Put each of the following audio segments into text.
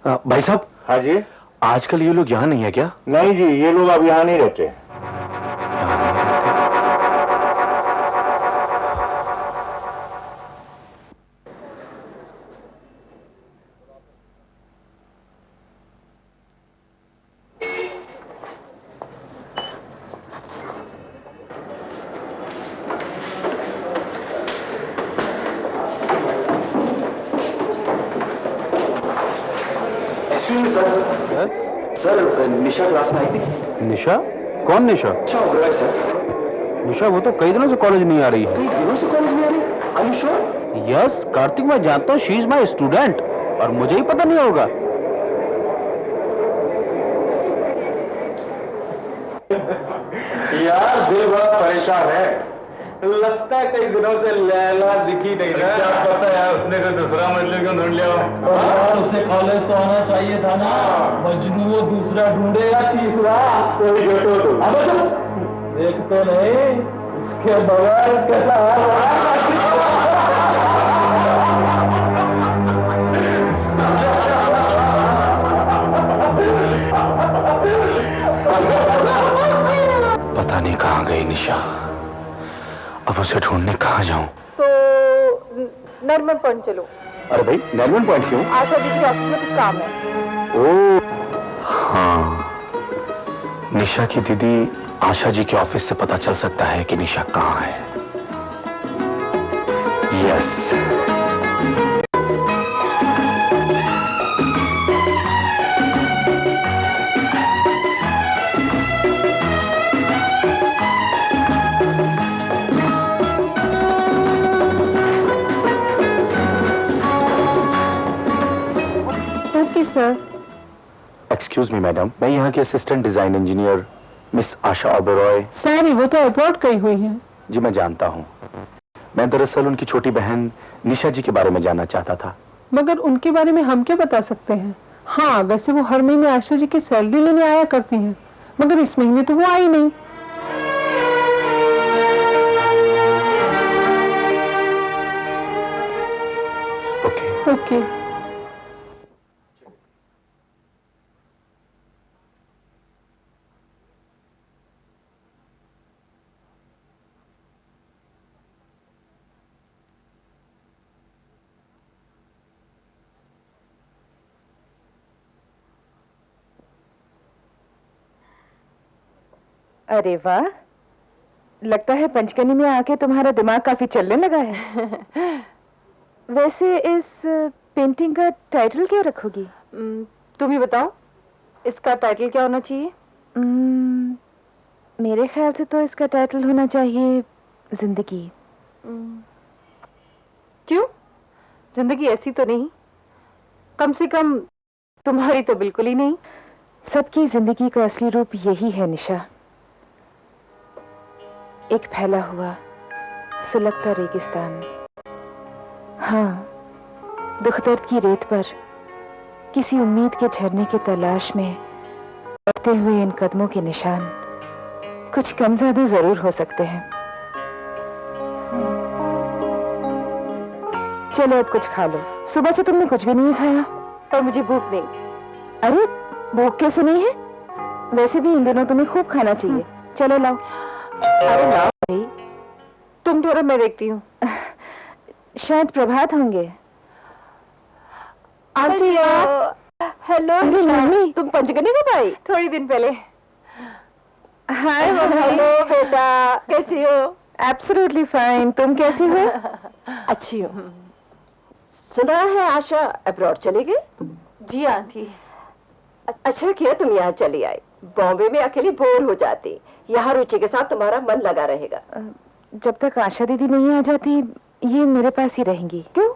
भाई साहब। हाँ जी। आजकल ये लोग यहाँ नहीं है क्या? नहीं जी, ये लोग अब यहाँ नहीं रहते। यहाँ नहीं रहते। सर, निशा क्लास में आई थी। निशा? कौन निशा? अच्छा ओबरॉय सर। निशा वो तो कई दिनों से कॉलेज नहीं आ रही है। कई दिनों से कॉलेज में आ रही? Are you sure? Yes Kartik, मैं जानता हूँ, शी इज माई स्टूडेंट और मुझे ही पता नहीं होगा। यार दिल बड़ा परेशान है, लगता है कई दिनों से लैला दिखी नहीं ना। क्या पता यार उसने कोई दूसरा मजनू क्यों ढूंढ लिया हो। यार उसे कॉलेज तो आना चाहिए था ना। मजनू वो दूसरा ढूंढे या तीसरा। सही बेटो तुम। अब देखते नहीं उसके बगैर कैसा पता नहीं कहाँ गई निशा। अब उसे ढूंढने कहाँ जाऊं? तो नरमन पॉइंट चलो। अरे भाई, नरमन पॉइंट क्यों? आशा दीदी के ऑफिस में कुछ काम है। ओ हाँ, निशा की दीदी आशा जी के ऑफिस से पता चल सकता है कि निशा कहाँ है। Yes. Okay sir. Excuse me madam, मैं यहाँ के असिस्टेंट डिजाइन इंजीनियर मिस आशा ओबरॉय। सॉरी, वो तो अब्रॉड गई हुई है। जी मैं जानता हूँ। मैं दरअसल उनकी छोटी बहन निशा जी के बारे में जानना चाहता था। मगर उनके बारे में हम क्या बता सकते हैं? हाँ, वैसे वो हर महीने आशा जी की सैलरी लेने आया करती हैं, मगर इस महीने तो वो आई नहीं। ओके। ओके। अरे वाह, लगता है पंचकनी में आके तुम्हारा दिमाग काफी चलने लगा है। वैसे इस पेंटिंग का टाइटल क्या रखोगी? तुम ही बताओ, इसका टाइटल क्या होना चाहिए? मेरे ख्याल से तो इसका टाइटल होना चाहिए जिंदगी। क्यों? जिंदगी ऐसी तो नहीं, कम से कम तुम्हारी तो बिल्कुल ही नहीं। सबकी जिंदगी का असली रूप यही है निशा, एक फैला हुआ सुलगता रेगिस्तान। हाँ, दुख दर्द की रेत पर किसी उम्मीद के झरने की तलाश में बढ़ते हुए इन कदमों के निशान कुछ कम ज्यादा जरूर हो सकते हैं। चलो अब कुछ खा लो, सुबह से तुमने कुछ भी नहीं खाया। पर मुझे भूख नहीं। अरे भूख कैसे नहीं है? वैसे भी इन दिनों तुम्हें खूब खाना चाहिए। चलो लाओ। अरे लाओ भाई। तुम ठहरो, मैं देखती हूँ। शायद प्रभात होंगे। आंटी यार। हेलो। अरे मम्मी, तुम पंचकनी कब आई? थोड़ी दिन पहले। हाय हेलो बेटा, कैसी हो? Absolutely fine. तुम कैसी हो? अच्छी हूँ। सुना है आशा अब्रॉड चली गई? जी आंटी। अच्छा किया तुम यहाँ चली आई। बॉम्बे में अकेली बोर हो जाती, यहाँ रुचि के साथ तुम्हारा मन लगा रहेगा। जब तक आशा दीदी नहीं आ जाती ये मेरे पास ही रहेंगी। क्यों,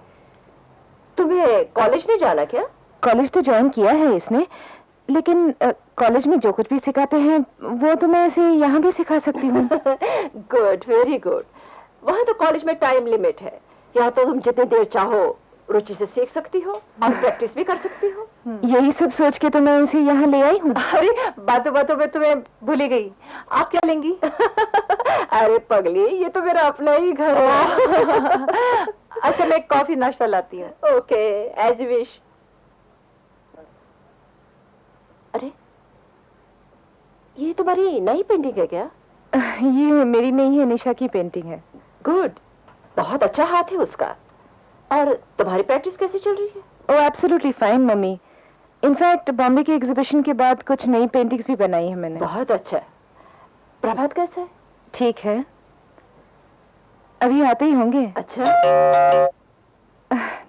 तुम्हें कॉलेज नहीं जाना क्या? कॉलेज तो ज्वाइन किया है इसने, लेकिन कॉलेज में जो कुछ भी सिखाते हैं वो तो मैं इसे यहाँ भी सिखा सकती हूँ। Good, very good. वहाँ तो कॉलेज में टाइम लिमिट है, यहाँ तो तुम जितनी देर चाहो रुचि से सीख सकती हो और प्रैक्टिस भी कर सकती हो। यही सब सोच के तो मैं इसे यहाँ ले आई हूँ। अरे बातों बातों में तुम्हें भूल ही गई। आप क्या लेंगी? अरे पगली, ये तो मेरा अपना ही घर है। अच्छा, मैं कॉफी नाश्ता लाती हूँ। Okay, as wish. अरे, ये तुम्हारी नई पेंटिंग है क्या? ये मेरी नहीं है, निशा की पेंटिंग है। गुड, बहुत अच्छा हाथ है उसका। और तुम्हारी प्रैक्टिस कैसी चल रही है? Oh absolutely fine mummy. In fact Bombay के एग्जीबिशन के बाद कुछ नई पेंटिंग्स भी बनाई है मैंने। बहुत अच्छा। प्रभात कैसा है? ठीक है, अभी आते ही होंगे। अच्छा,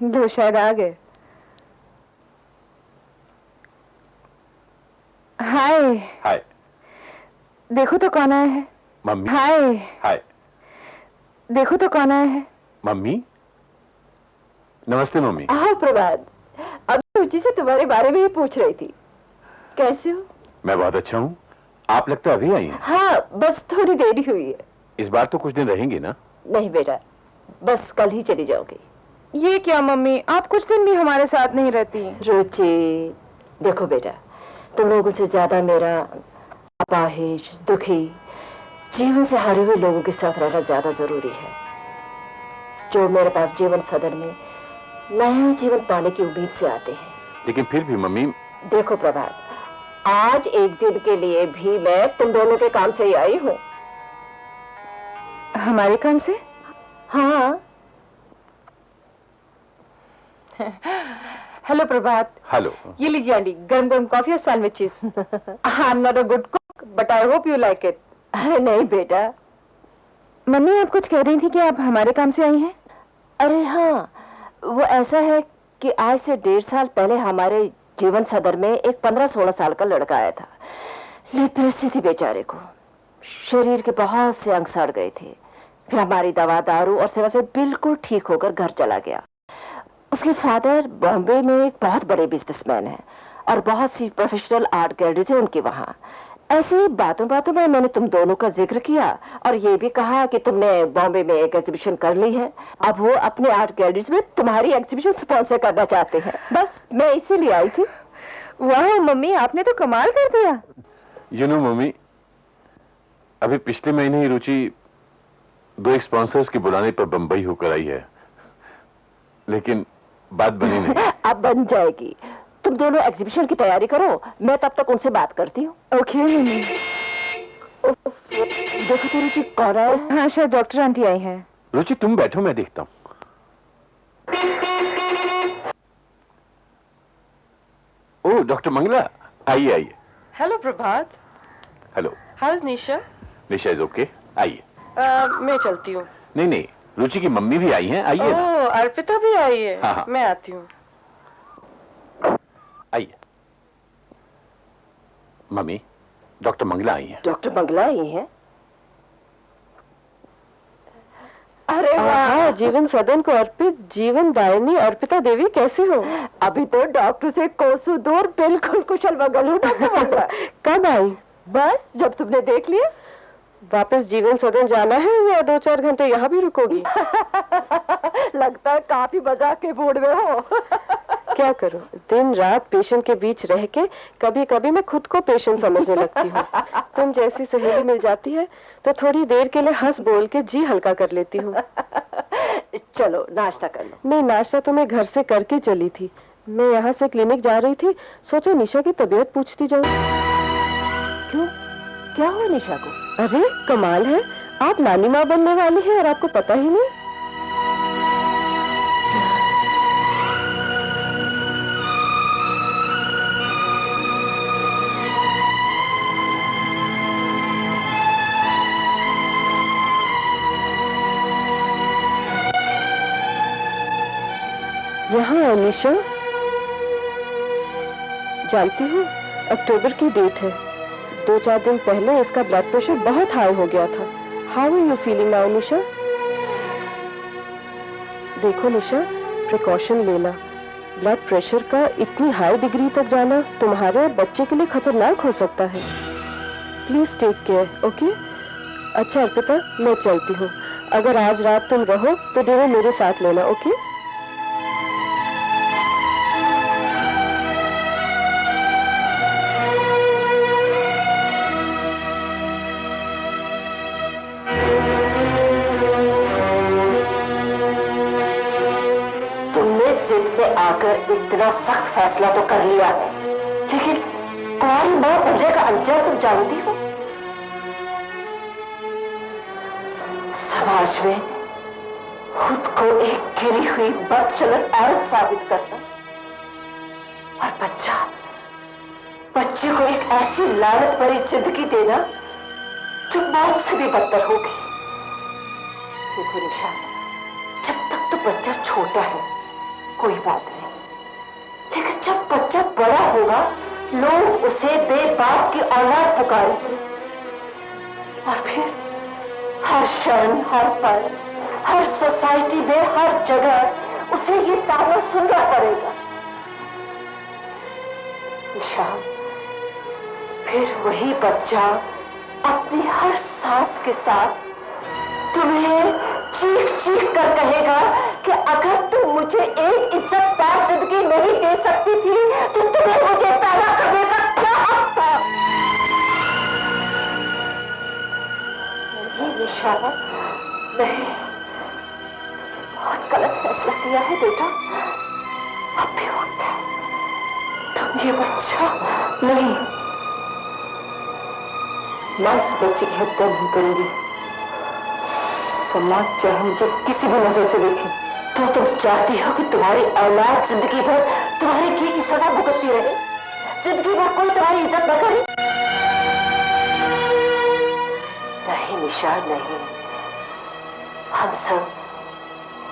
लो शायद आ गए। हाय, हाय देखो तो कौन आया है। मम्मी। हाय, हाय देखो तो कौन आया है। मम्मी। नमस्ते मम्मी। आओ प्रभात। अब रुचि से तुम्हारे बारे में ही पूछ रही थी। कैसे हो? मैं बहुत अच्छा हूँ। आप लगता अभी आई हैं। हाँ, बस थोड़ी देरी हुई है। इस बार तो कुछ दिन रहेंगी ना? नहीं बेटा, बस कल ही चली जाओगी। ये क्या मम्मी, आप कुछ दिन भी हमारे साथ नहीं रहती। रुचि, देखो बेटा, तुम लोगों से ज्यादा मेरा अपाहिज, दुखी, जीवन से हारे हुए लोगों के साथ रहना ज्यादा जरूरी है, जो मेरे पास जीवन सदन में नया जीवन पाने की उम्मीद से आते हैं। लेकिन फिर भी मम्मी। देखो प्रभात, आज एक दिन के लिए भी मैं तुम दोनों के काम से ही आई हूँ। हमारे काम से? हाँ। हेलो प्रभात। हेलो। ये लीजिए आंटी, गरम गरम कॉफी और sandwiches. I am not a good cook but I hope you like it. अरे नहीं बेटा। मम्मी आप कुछ कह रही थी कि आप हमारे काम से आई हैं? अरे हाँ, वो ऐसा है कि आज से 1.5 साल पहले हमारे जीवन सदर में एक 15-16 साल का लड़का आया था। ले परिस्थिति बेचारे को, शरीर के बहुत से अंग सड़ गए थे। फिर हमारी दवा दारू और सेवा से बिल्कुल ठीक होकर घर चला गया। उसके फादर बॉम्बे में एक बहुत बड़े बिजनेसमैन हैं और बहुत सी प्रोफेशनल आर्ट गैलरीज है उनके वहाँ। ऐसे ही बातों बातों में मैंने तुम दोनों का जिक्र किया और ये भी कहा कि तुमने बॉम्बे में एक एग्जीबिशन कर ली है, अब वो अपने आर्ट गैलरीज में तुम्हारी एग्जीबिशन स्पॉन्सर करना चाहते हैं। बस मैं इसीलिए आई थी। वाह मम्मी, आपने तो कमाल कर दिया। यू नो मम्मी, अभी पिछले महीने ही रुचि 2 स्पॉन्सर्स के बुलाने पर बंबई होकर आई है, लेकिन बात बनी नहीं। अब बन जाएगी। तुम दोनों एग्जीबिशन की तैयारी करो, मैं तब तक उनसे बात करती हूँ। Okay mummy. देखो तो रुचि कौन है? हाँ शायद डॉक्टर आंटी आई हैं। रुचि तुम बैठो, मैं देखता हूँ। ओह डॉक्टर मंगला, आइए आइए। Hello Prabhat. Hello. How is Nisha? Nisha is okay, आइए। मैं चलती हूँ। नहीं नहीं, रुचि की मम्मी भी आई हैं, आइए ना। ओह, अर्पिता भी आई है। हाँ। मैं आती हूँ। आइए। मम्मी, डॉक्टर मंगला आई हैं। डॉक्टर मंगला आई है? अरे वाह, जीवन सदन को अर्पित जीवन दायिनी अर्पिता देवी, कैसी हो? अभी तो डॉक्टर से कोसों दूर बिल्कुल कुशल मंगल हूँ डॉक्टर मंगला। कब आई? बस जब तुमने देख लिया। वापस जीवन सदन जाना है या 2-4 घंटे यहाँ भी रुकोगी? लगता है काफी मजाक के मूड में हो। क्या करूं, दिन रात पेशेंट के बीच रह के कभी कभी मैं खुद को पेशेंट समझने लगती हूँ। तुम जैसी सहेली मिल जाती है तो थोड़ी देर के लिए हंस बोल के जी हल्का कर लेती हूँ। चलो नाश्ता कर लो। नहीं, नाश्ता तो मैं घर से करके चली थी। मैं यहाँ से क्लिनिक जा रही थी, सोचा निशा की तबीयत पूछती जाऊँ। क्यों, क्या हुआ निशा को? अरे कमाल है, आप नानी माँ बनने वाली है और आपको पता ही नहीं। यहाँ अनिशा, जानती हूँ अक्टूबर की डेट है। 2-4 दिन पहले इसका ब्लड प्रेशर बहुत हाई हो गया था। How are you feeling now Nisha? देखो निशा, प्रिकॉशन लेना। ब्लड प्रेशर का इतनी हाई डिग्री तक जाना तुम्हारे और बच्चे के लिए खतरनाक हो सकता है। Please take care, okay? अच्छा अर्पिता, मैं चलती हूँ। अगर आज रात तुम रहो तो डिनर मेरे साथ लेना, ओके? जिद पे आकर इतना सख्त फैसला तो कर लिया है, लेकिन तुम्हारी मां बनने का अंजाम तुम जानती हो? समाज में खुद को एक गिरी हुई बदचलन औरत साबित करना और बच्चे को एक ऐसी लानत भरी जिंदगी देना जो मौत से भी बदतर होगी। देखो निशा, जब तक तो बच्चा छोटा है कोई बात नहीं, लेकिन जब बच्चा बड़ा होगा लोग उसे बेबाप की औलाद पुकारेंगे और फिर हर क्षण, हर पल, हर सोसाइटी में, हर जगह उसे ये ताना सुनना पड़ेगा। निशा, फिर वही बच्चा अपनी हर सांस के साथ तुम्हें चीख चीख कर कहेगा कि अगर तुम मुझे एक इज्जतदार जिंदगी नहीं दे सकती थी तो तुम्हें मुझे पैदा करने का क्या हक था? नहीं निशा, नहीं, बहुत गलत फैसला किया है बेटा। अब भी वक्त है, तुम ये बच्चा नहीं, मैं इस बच्चे की हत्या नहीं करूंगी। समाज चाहे मुझे किसी भी नजर से देखे तो तुम चाहती हो कि तुम्हारी औलाद जिंदगी भर तुम्हारे किए की सजा भुगतती रहे, जिंदगी भर कोई तुम्हारी इज्जत न करे? नहीं निशा, नहीं, हम सब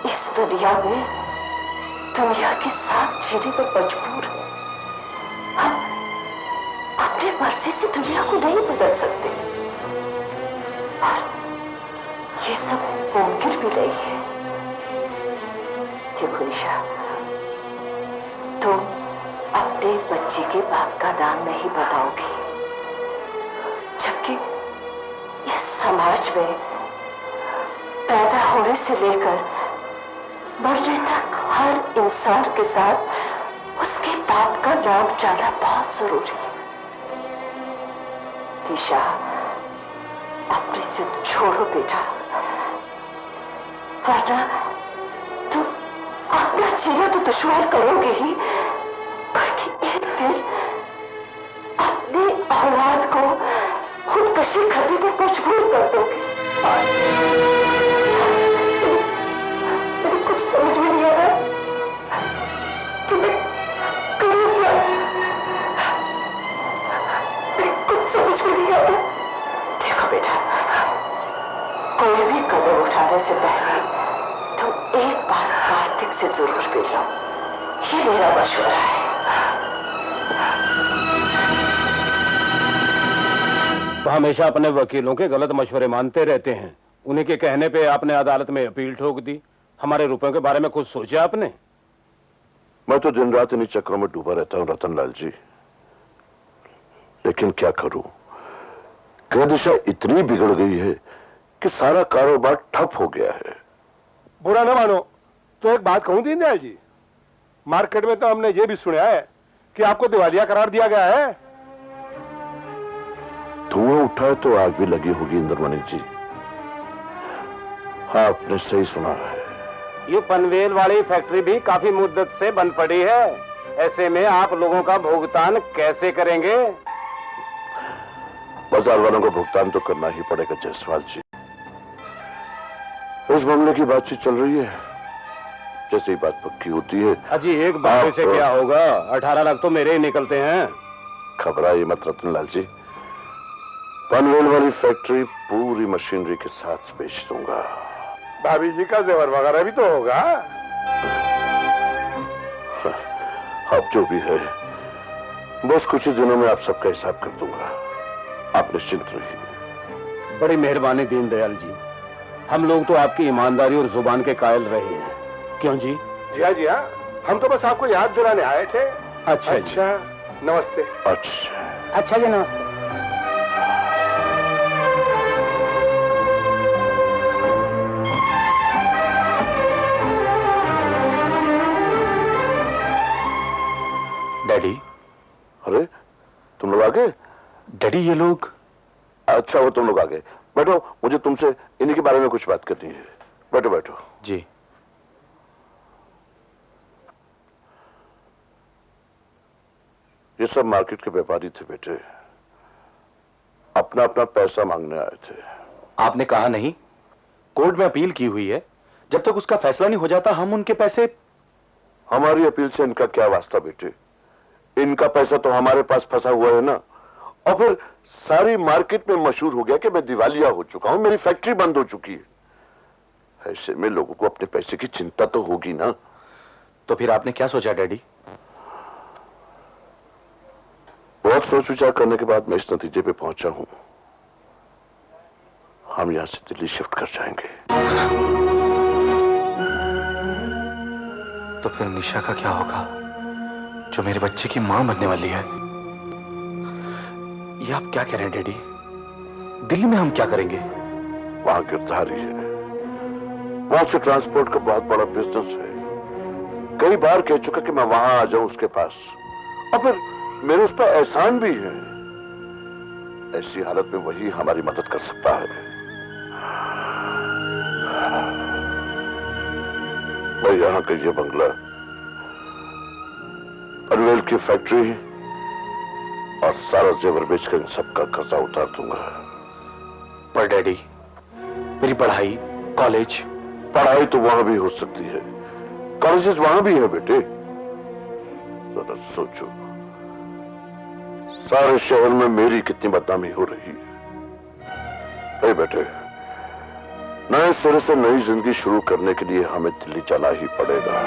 इस दुनिया में दुनिया के साथ जीने पर मजबूर हैं। हम अपनी मर्जी से दुनिया को नहीं बदल सकते और ये सब मुमकिन भी नहीं है। देखो निशा, तुम अपने बच्चे के बाप का नाम नहीं बताओगी, जबकि इस समाज में पैदा होने से लेकर मरने तक हर इंसान के साथ उसके बाप का नाम जाना बहुत जरूरी है। निशा, अपनी जिद छोड़ो बेटा, वरना तुम अपना जीना तो दुश्वार करोगे ही, बल्कि एक दिन अपनी औलाद को खुदकशी करने पर मजबूर कर दोगे। मुझे कुछ समझ में नहीं आ रहा कि मैं करूं क्या। मुझे कुछ समझ में नहीं आ रहा। देखो बेटा, कोई भी कदम उठाने से पहले तुम एक बार कार्तिक से जरूर मिल लो, ये मेरा मशवरा है। हमेशा अपने वकीलों के गलत मशवरे मानते रहते हैं। उन्हीं के कहने पे आपने अदालत में अपील ठोक दी। हमारे रुपयों के बारे में कुछ सोचा आपने? मैं तो दिन रात इन्हीं चक्रों में डूबा रहता हूं रतनलाल जी, लेकिन क्या करूं, क्रय दिशा इतनी बिगड़ गई है कि सारा कारोबार ठप हो गया है। बुरा ना मानो तो एक बात कहूं दीनदयाल जी, मार्केट में तो हमने ये भी सुना है कि आपको दिवालिया करार दिया गया है। धुआं उठा है तो आग भी लगी होगी इंद्रमणि जी। हाँ, आपने सही सुना है। ये पनवेल वाली फैक्ट्री भी काफी मुद्दत से बंद पड़ी है। ऐसे में आप लोगों का भुगतान कैसे करेंगे? बाजार वालों को भुगतान तो करना ही पड़ेगा जायसवाल जी। इस मामले की बातचीत चल रही है, जैसे ही बात पक्की होती है। अजी एक बात से क्या होगा, 18 लाख तो मेरे ही निकलते हैं। घबराइए मत रतनलाल जी, पनवेल वाली फैक्ट्री पूरी मशीनरी के साथ बेच दूंगा। भाभी जी का जेवर वगैरह भी तो होगा। अब जो भी है, बस कुछ ही दिनों में आप सबका हिसाब कर दूंगा, आप निश्चिंत रहिए। बड़ी मेहरबानी दीनदयाल जी, हम लोग तो आपकी ईमानदारी और जुबान के कायल रहे हैं। क्यों जी? जी हाँ जी हाँ, हम तो बस आपको याद दिलाने आए थे। अच्छा, नमस्ते। अच्छा जी, नमस्ते। डैडी। अरे तुम लोग आ गए? डैडी ये लोग? अच्छा, वो तुम लोग आ गए। बैठो, मुझे तुमसे इन्हीं के बारे में कुछ बात करनी है। बैठो बैठो। जी। ये सब मार्केट के व्यापारी थे बेटे, अपना अपना पैसा मांगने आए थे। आपने कहा नहीं, कोर्ट में अपील की हुई है, जब तक उसका फैसला नहीं हो जाता हम उनके पैसे। हमारी अपील से इनका क्या वास्ता बेटे, इनका पैसा तो हमारे पास फंसा हुआ है ना। और फिर सारी मार्केट में मशहूर हो गया कि मैं दिवालिया हो चुका हूं, मेरी फैक्ट्री बंद हो चुकी है। ऐसे में लोगों को अपने पैसे की चिंता तो होगी ना। तो फिर आपने क्या सोचा डैडी? बहुत सोच विचार करने के बाद मैं इस नतीजे पे पहुंचा हूं, हम यहां से दिल्ली शिफ्ट कर जाएंगे। तो फिर निशा का क्या होगा, जो मेरे बच्चे की मां बनने वाली है? ये आप क्या कह रहे हैं डैडी? दिल्ली में हम क्या करेंगे? वहां गिरधारी है, वहां से ट्रांसपोर्ट का बहुत बड़ा बिजनेस है। कई बार कह चुका कि मैं वहां आ जाऊं उसके पास, और फिर मेरे उस पर एहसान भी है। ऐसी हालत में वही हमारी मदद कर सकता है। मैं यहां का ये बंगला, पनवेल की फैक्ट्री और सारा जेवर बेचकर इन सबका कर्जा उतार दूंगा। पर डैडी, मेरी पढ़ाई, कॉलेज। पढ़ाई तो वहां भी हो सकती है, कॉलेजेस वहां भी है बेटे। जरा सोचो, सारे शहर में मेरी कितनी बदनामी हो रही है। बेटे, नए सिरे से नई जिंदगी शुरू करने के लिए हमें दिल्ली जाना ही पड़ेगा।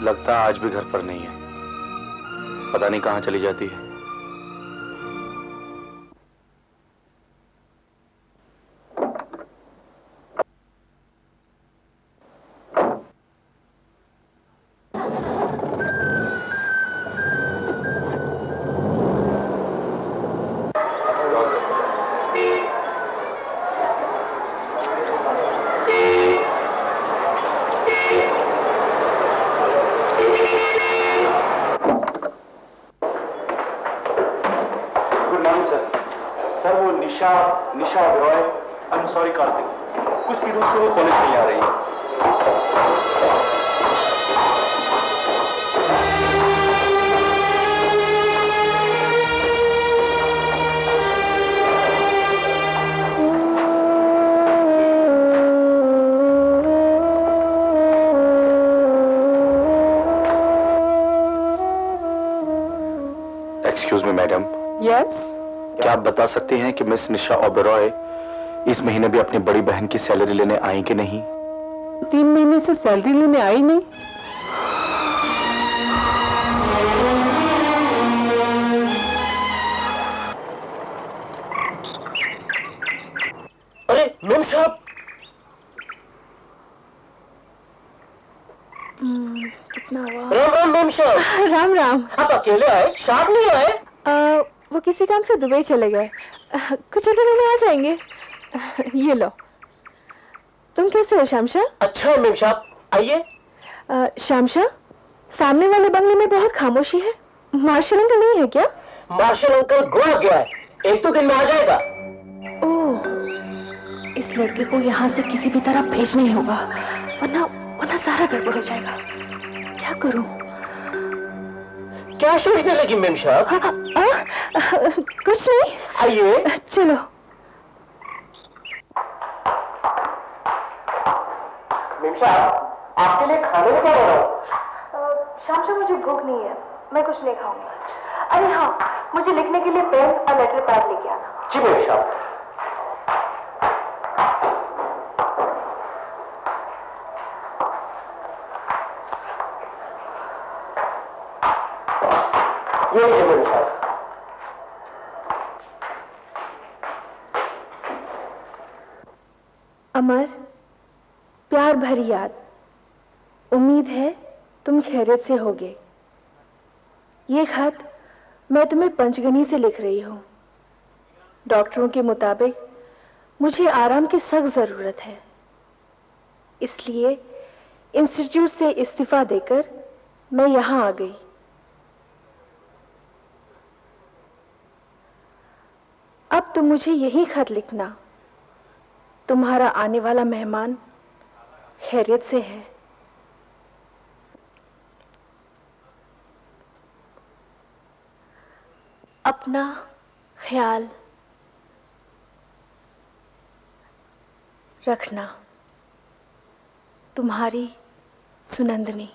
लगता है आज भी घर पर नहीं है, पता नहीं कहां चली जाती है। सर वो Nisha Roy, I am sorry Kartik, कुछ दिनों से वो कॉलेज नहीं आ रही है। Excuse me madam. यस। क्या आप बता सकते हैं कि मिस निशा ओबेरॉय इस महीने भी अपनी बड़ी बहन की सैलरी लेने आई कि नहीं? 3 महीने से सैलरी लेने आई नहीं। अरे मेम साहब, कितना हुआ? राम राम मेम साहब। राम राम। आप अकेले आए, साथ नहीं आए? वो किसी काम से दुबई चले गए, कुछ दिनों में आ जाएंगे। ये लो। तुम कैसे हो शामशा? अच्छा है मेम साहब, आइए। शामशा, सामने वाले बंगले में बहुत खामोशी है। मार्शल अंकल नहीं है क्या? मार्शल अंकल गोवा गया है, 1-2 दिन में आ जाएगा। ओह, इस लड़के को यहाँ से किसी भी तरह भेजना ही होगा, वरना सारा गड़बड़ हो जाएगा। क्या करूं? क्या सोचने लगी मेम साहब? कुछ नहीं, आइए। चलो। मेम साहब, आपके लिए खाने में क्या बनाऊं? शामशा, मुझे भूख नहीं है, मैं कुछ नहीं खाऊंगी। अरे हाँ, मुझे लिखने के लिए पेन और लेटर पैड लेके आना। जी मेम साहब। ये लीजिए मेम साहब। अमर, प्यार भरी याद। उम्मीद है तुम खैरियत से होगे। ये खत मैं तुम्हें पंचगनी से लिख रही हूँ। डॉक्टरों के मुताबिक मुझे आराम की सख्त ज़रूरत है, इसलिए इंस्टीट्यूट से इस्तीफा देकर मैं यहाँ आ गई। अब तुम मुझे यही खत लिखना, तुम्हारा आने वाला मेहमान खैरियत से है। अपना ख्याल रखना। तुम्हारी सुनंदनी।